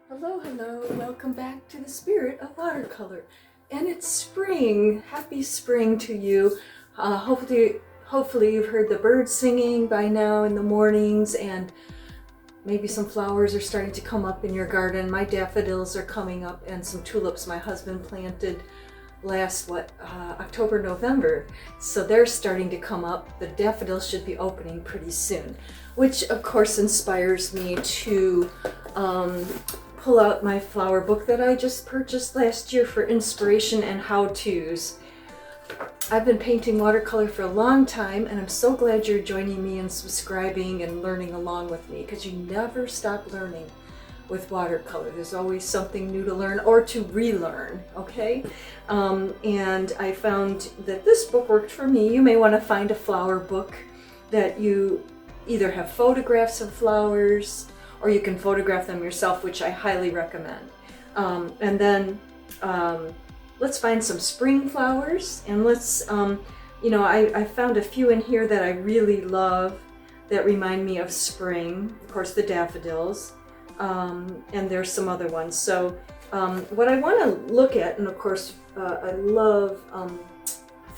Hello, welcome back to the Spirit of Watercolor. And it's spring. Happy spring to you. Hopefully you've heard the birds singing by now in the mornings, and maybe some flowers are starting to come up in your garden. My daffodils are coming up, and some tulips my husband planted last October, November, so they're starting to come up. The daffodils should be opening pretty soon, which of course inspires me to pull out my flower book that I just purchased last year for inspiration and how-tos. I've been painting watercolor for a long time, and I'm so glad you're joining me and subscribing and learning along with me, because you never stop learning with watercolor. There's always something new to learn or to relearn, okay? And I found that this book worked for me. You may want to find a flower book that you either have photographs of flowers, or you can photograph them yourself, which I highly recommend. And then let's find some spring flowers, and let's, I found a few in here that I really love that remind me of spring. Of course, the daffodils, and there's some other ones. So what I want to look at, and of course, I love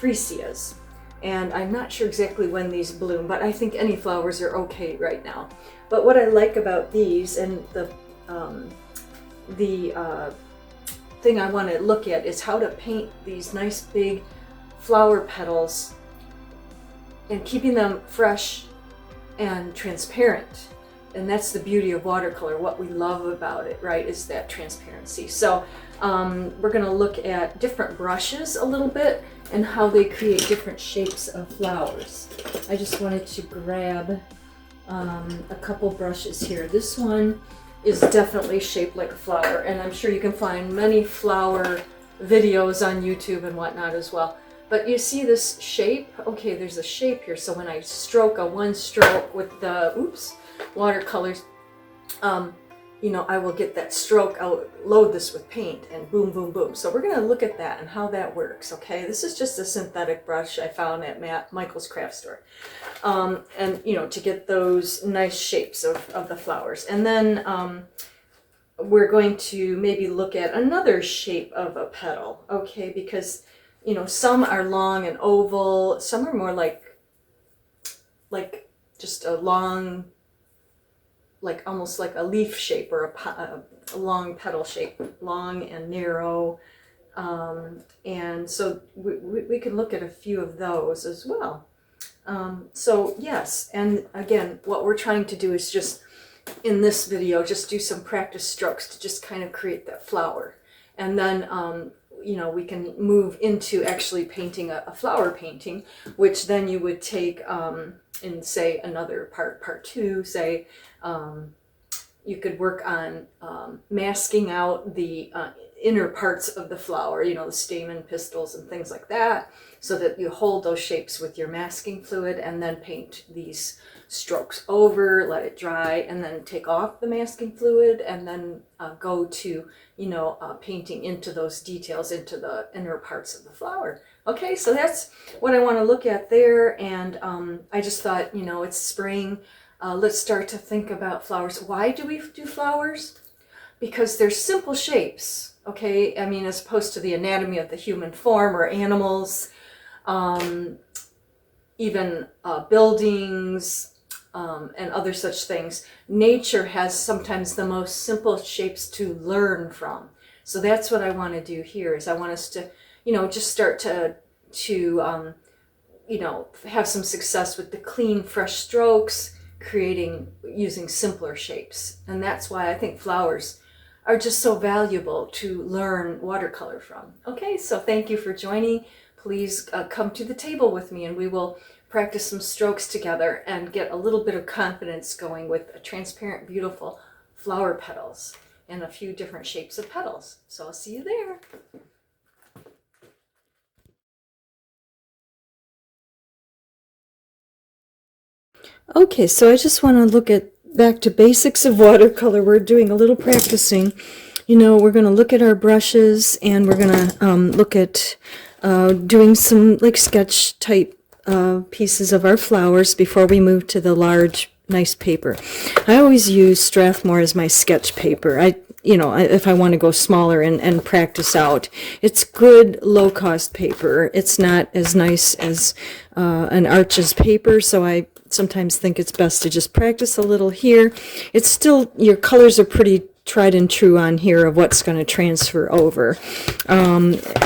freesias. And I'm not sure exactly when these bloom, but I think any flowers are okay right now. But what I like about these, and the thing I want to look at, is how to paint these nice big flower petals and keeping them fresh and transparent. And that's the beauty of watercolor. What we love about it, right, is that transparency. So we're going to look at different brushes a little bit and how they create different shapes of flowers. I just wanted to grab a couple brushes here. This one is definitely shaped like a flower, and I'm sure you can find many flower videos on YouTube and whatnot as well. But you see this shape? Okay, there's a shape here. So when I stroke one stroke with the watercolors, I will get that stroke. I'll load this with paint, and boom, boom, boom. So we're going to look at that and how that works, okay? This is just a synthetic brush I found at Michael's craft store. And, to get those nice shapes of the flowers. And then we're going to maybe look at another shape of a petal, okay? Because, some are long and oval. Some are more like just a long, like almost like a leaf shape, or a long petal shape, long and narrow. And so we can look at a few of those as well. So yes, and again, what we're trying to do is just, in this video, just do some practice strokes to just kind of create that flower. And then, we can move into actually painting a flower painting, which then you would take in, say, another part two, say, you could work on masking out the inner parts of the flower, the stamen, pistils, and things like that, so that you hold those shapes with your masking fluid, and then paint these strokes over, let it dry, and then take off the masking fluid, and then go to, painting into those details, into the inner parts of the flower. Okay, so that's what I want to look at there, and I just thought, it's spring. Let's start to think about flowers. Why do we do flowers? Because they're simple shapes, okay? I mean, as opposed to the anatomy of the human form or animals, even buildings, and other such things. Nature has sometimes the most simple shapes to learn from. So that's what I want to do here, is I want us to, just start to have some success with the clean, fresh strokes, using simpler shapes. And that's why I think flowers are just so valuable to learn watercolor from. Okay, so thank you for joining. Please come to the table with me, and we will practice some strokes together and get a little bit of confidence going with a transparent, beautiful flower petals and a few different shapes of petals. So I'll see you there. Okay, so I just want to look back to basics of watercolor. We're doing a little practicing. We're going to look at our brushes, and we're going to look at doing some sketch type pieces of our flowers before we move to the large, nice paper. I always use Strathmore as my sketch paper. you know, if I want to go smaller and practice out. It's good low-cost paper. It's not as nice as an Arches paper, so I sometimes think it's best to just practice a little here. It's still, your colors are pretty tried and true on here of what's going to transfer over.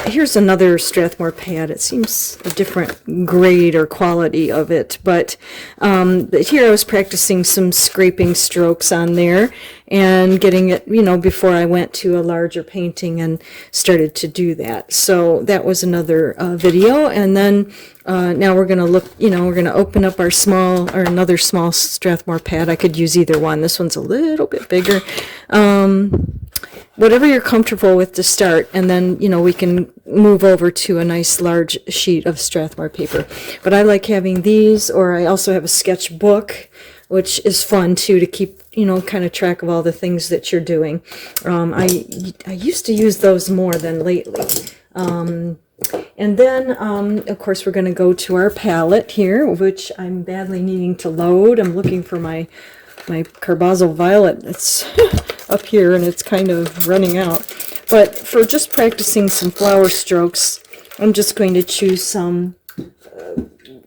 Here's another Strathmore pad. It seems a different grade or quality of it, but here I was practicing some scraping strokes on there and getting it, you know, before I went to a larger painting and started to do that. So that was another video. And then now we're going to look, you know, we're going to open up our small, or another small Strathmore pad. I could use either one. This one's a little bit bigger. Whatever you're comfortable with to start, and then, you know, we can move over to a nice large sheet of Strathmore paper. But I like having these, or I also have a sketchbook, which is fun too, to keep, you know, kind of track of all the things that you're doing. I used to use those more than lately. And then, of course, we're going to go to our palette here, which I'm badly needing to load. I'm looking for my Carbazzo Violet. It's up here and it's kind of running out. But for just practicing some flower strokes, I'm just going to choose some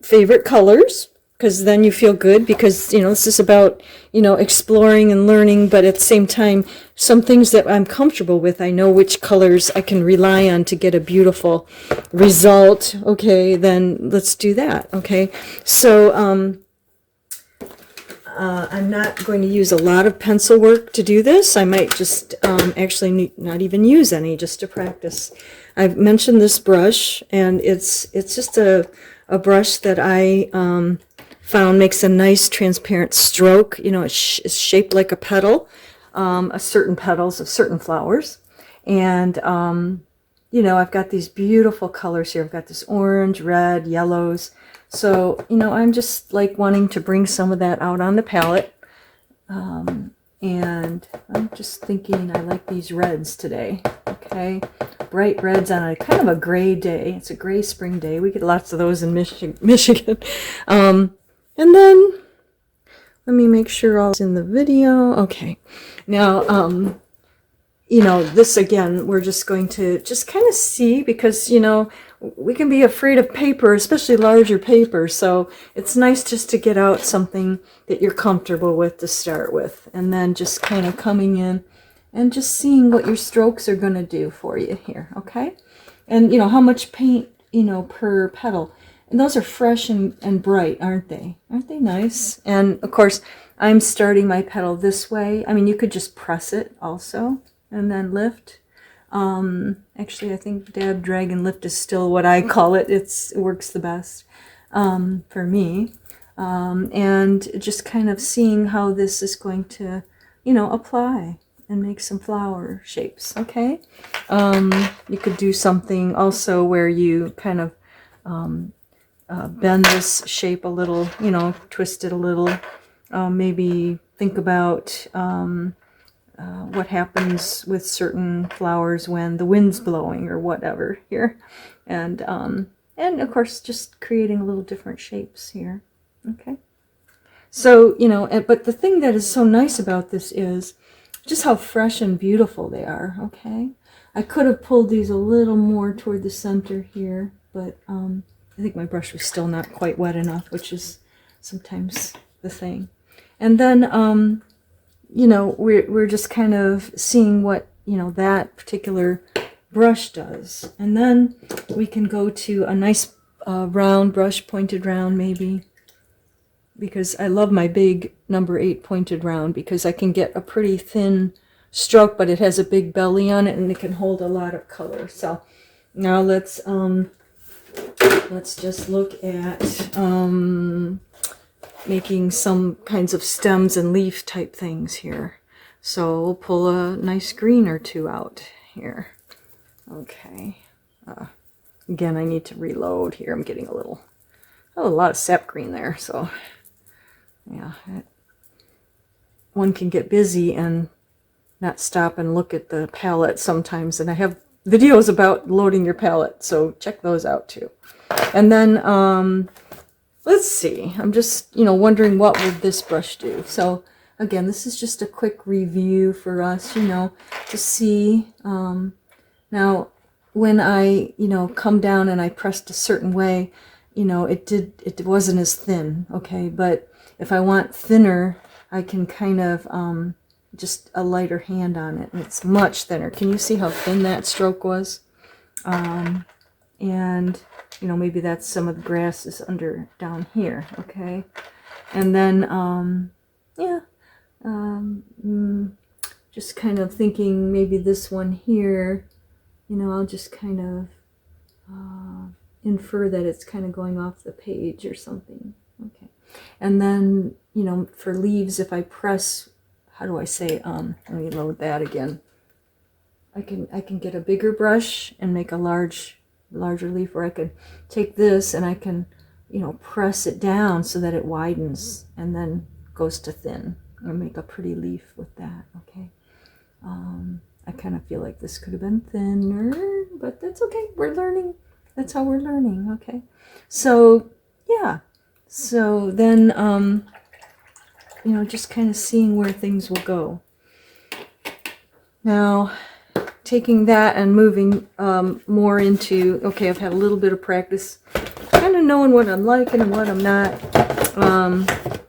favorite colors, because then you feel good, because, you know, this is about, you know, exploring and learning, but at the same time, some things that I'm comfortable with, I know which colors I can rely on to get a beautiful result. Okay, then let's do that. Okay, so I'm not going to use a lot of pencil work to do this. I might just actually not even use any, just to practice. I've mentioned this brush, and it's just a brush that I found makes a nice transparent stroke. You know, it's shaped like a petal, certain petals of certain flowers. And, you know, I've got these beautiful colors here. I've got this orange, red, yellows. So, you know, I'm just like wanting to bring some of that out on the palette. And I'm just thinking I like these reds today. Okay, bright reds on a kind of a gray day. It's a gray spring day. We get lots of those in Michigan. And then let me make sure all's in the video. Okay, now you know, this again, we're just going to just kind of see, because, you know, we can be afraid of paper, especially larger paper. So it's nice just to get out something that you're comfortable with to start with, and then just kind of coming in and just seeing what your strokes are going to do for you here. Okay, and you know how much paint, you know, per petal. And those are fresh and bright, aren't they? Aren't they nice? And of course, I'm starting my petal this way. I mean, you could just press it also and then lift. Actually, I think dab, drag, and lift is still what I call it. It works the best for me. And just kind of seeing how this is going to, you know, apply and make some flower shapes. Okay. You could do something also where you kind of bend this shape a little, you know, twist it a little. Maybe think about what happens with certain flowers when the wind's blowing or whatever here. And of course, just creating a little different shapes here. Okay. So, you know, but the thing that is so nice about this is just how fresh and beautiful they are. Okay. I could have pulled these a little more toward the center here, but I think my brush was still not quite wet enough, which is sometimes the thing. And then, you know, we're just kind of seeing what, you know, that particular brush does. And then we can go to a nice round brush, pointed round maybe, because I love my big number 8 pointed round, because I can get a pretty thin stroke, but it has a big belly on it and it can hold a lot of color. So now let's just look at making some kinds of stems and leaf type things here. So we'll pull a nice green or two out here. Okay. Again, I need to reload here. I'm getting a lot of sap green there. So yeah, one can get busy and not stop and look at the palette sometimes. And I have videos about loading your palette, so check those out too. And then let's see, I'm just, you know, wondering what would this brush do. So again, this is just a quick review for us, you know, to see. Now, when I, you know, come down and I pressed a certain way, you know, it wasn't as thin, okay? But if I want thinner, I can kind of just a lighter hand on it, and it's much thinner. Can you see how thin that stroke was? And, you know, maybe that's some of the grasses under down here, okay? And then, yeah, just kind of thinking maybe this one here, you know, I'll just kind of infer that it's kind of going off the page or something. Okay. And then, you know, for leaves, if I press, how do I say, let me load that again. I can get a bigger brush and make a larger leaf, or I could take this and I can, you know, press it down so that it widens and then goes to thin, and make a pretty leaf with that, okay? I kind of feel like this could have been thinner, but that's okay. We're learning. That's how we're learning, okay? So, yeah. So then, you know, just kind of seeing where things will go. Now, taking that and moving more into, okay, I've had a little bit of practice, kind of knowing what I'm liking and what I'm not.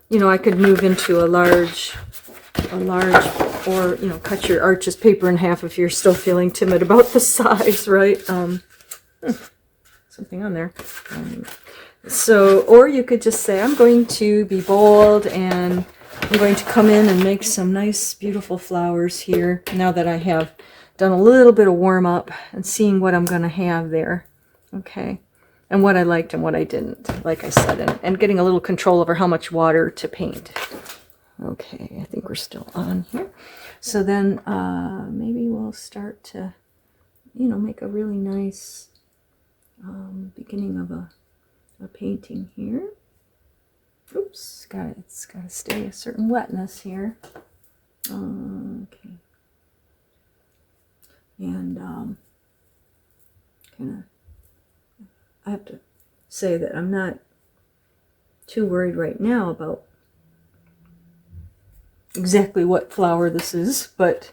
You know, I could move into a large, or, you know, cut your Arches paper in half if you're still feeling timid about the size, right? Something on there. So, or you could just say, I'm going to be bold and I'm going to come in and make some nice, beautiful flowers here now that I have done a little bit of warm up and seeing what I'm going to have there. Okay. And what I liked and what I didn't, like I said, and getting a little control over how much water to paint. Okay, I think we're still on here. So then maybe we'll start to, you know, make a really nice beginning of a painting here. Oops, it's got to stay a certain wetness here. Okay. And kind of, I have to say that I'm not too worried right now about exactly what flower this is, but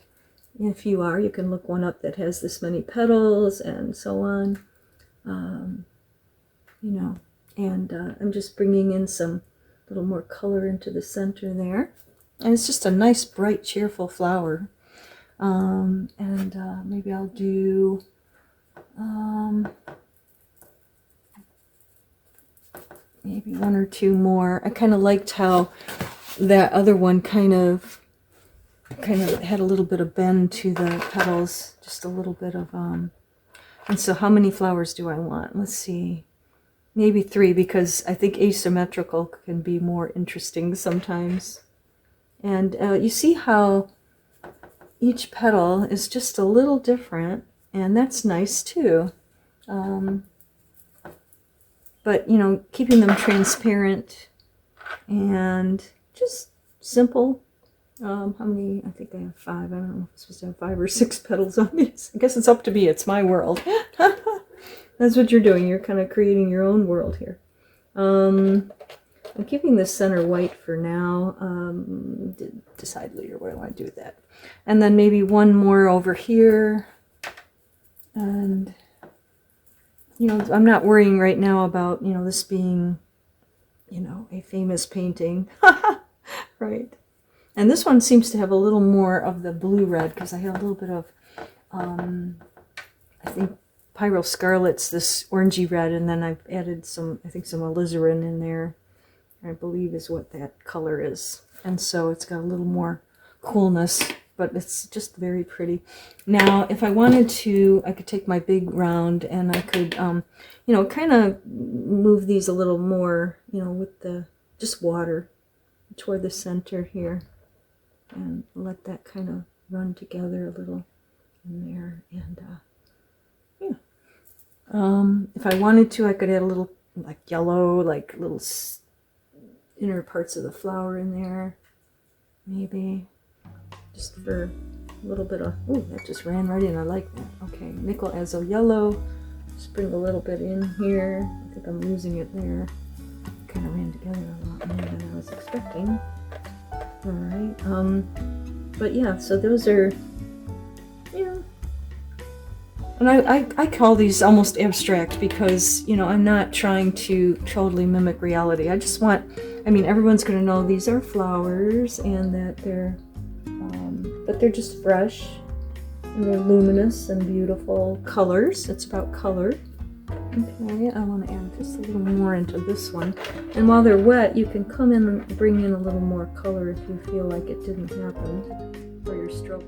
if you are, you can look one up that has this many petals and so on. You know, and I'm just bringing in some little more color into the center there, and it's just a nice, bright, cheerful flower. And maybe I'll do maybe one or two more. I kind of liked how that other one kind of had a little bit of bend to the petals, just a little bit of and so how many flowers do I want? Let's see, maybe 3, because I think asymmetrical can be more interesting sometimes. And you see how each petal is just a little different, and that's nice too. But, you know, keeping them transparent and just simple. How many? I think I have 5. I don't know if I'm supposed to have 5 or 6 petals on these. I guess it's up to me. It's my world. That's what you're doing. You're kind of creating your own world here. I'm keeping the center white for now. Decide later what I want to do with that. And then maybe one more over here. And, you know, I'm not worrying right now about, you know, this being, you know, a famous painting. Right. And this one seems to have a little more of the blue red, because I had a little bit of, I think, Pyrol Scarlet's this orangey red, and then I've added some, I think, some alizarin in there, I believe is what that color is. And so it's got a little more coolness, but it's just very pretty. Now, if I wanted to, I could take my big round and I could, you know, kind of move these a little more, you know, with the, just water toward the center here. And let that kind of run together a little in there. And yeah. If I wanted to, I could add a little like yellow, like little inner parts of the flower in there. Maybe. Just for a little bit of, oh, that just ran right in. I like that. Okay, nickel azo yellow. Just bring a little bit in here. I think I'm losing it there. Kind of ran together a lot more than I was expecting. All right. But yeah, so those are, yeah. And I call these almost abstract because, you know, I'm not trying to totally mimic reality. I just want, I mean, everyone's going to know these are flowers and that but they're just fresh and they're luminous and beautiful colors. It's about color. Okay, I want to add just a little more into this one. And while they're wet, you can come in and bring in a little more color if you feel like it didn't happen for your stroke.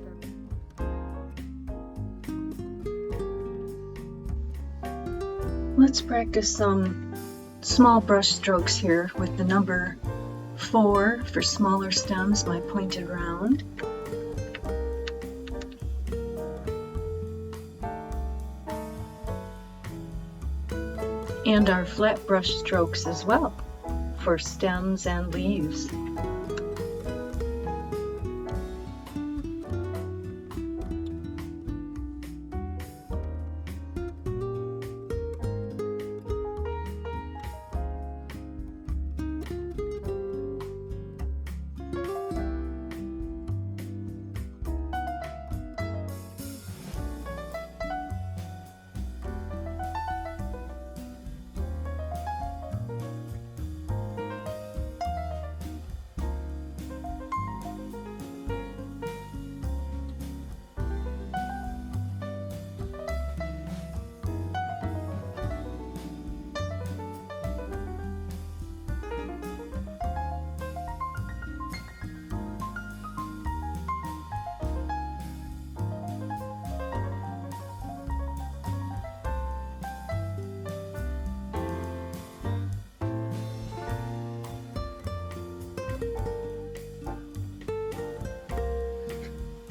Let's practice some small brush strokes here with the number 4 for smaller stems, my pointed round. And our flat brush strokes as well for stems and leaves.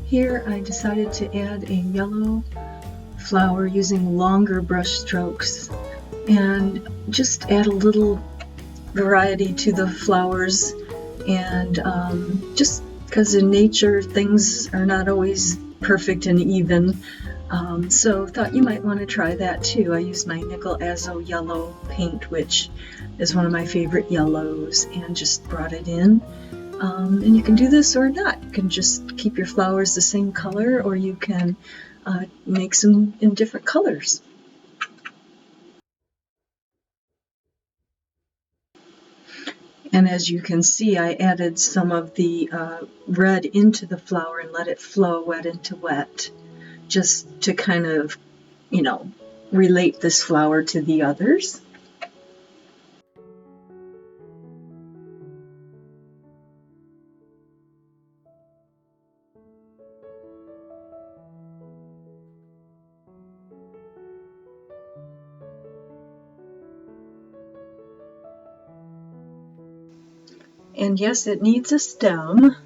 Here I decided to add a yellow flower using longer brush strokes and just add a little variety to the flowers, and just because in nature things are not always perfect and even, so thought you might want to try that too. I used my Nickel Azo yellow paint, which is one of my favorite yellows, and just brought it in. And you can do this or not. You can just keep your flowers the same color, or you can make some in different colors. And as you can see, I added some of the red into the flower and let it flow wet into wet, just to kind of, you know, relate this flower to the others. And yes, it needs a stem.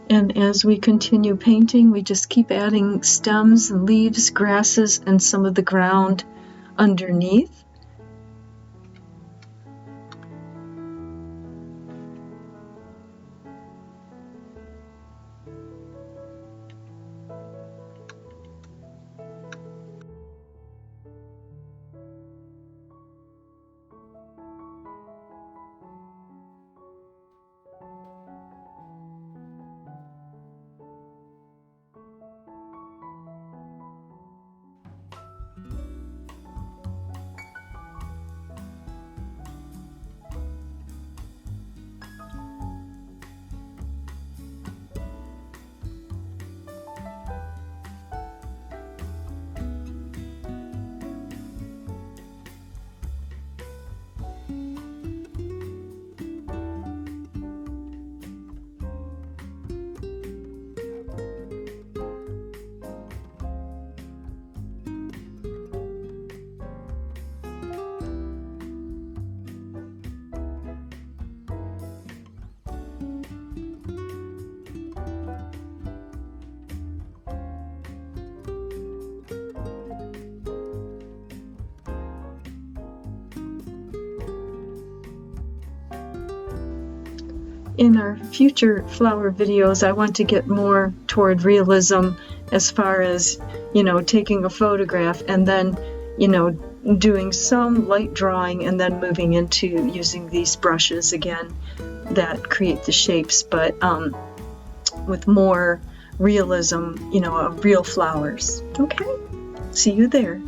And as we continue painting, we just keep adding stems and leaves, grasses, and some of the ground underneath. in our future flower videos, I want to get more toward realism as far as, taking a photograph and then, doing some light drawing and then moving into using these brushes again that create the shapes, but with more realism, of real flowers. Okay, see you there.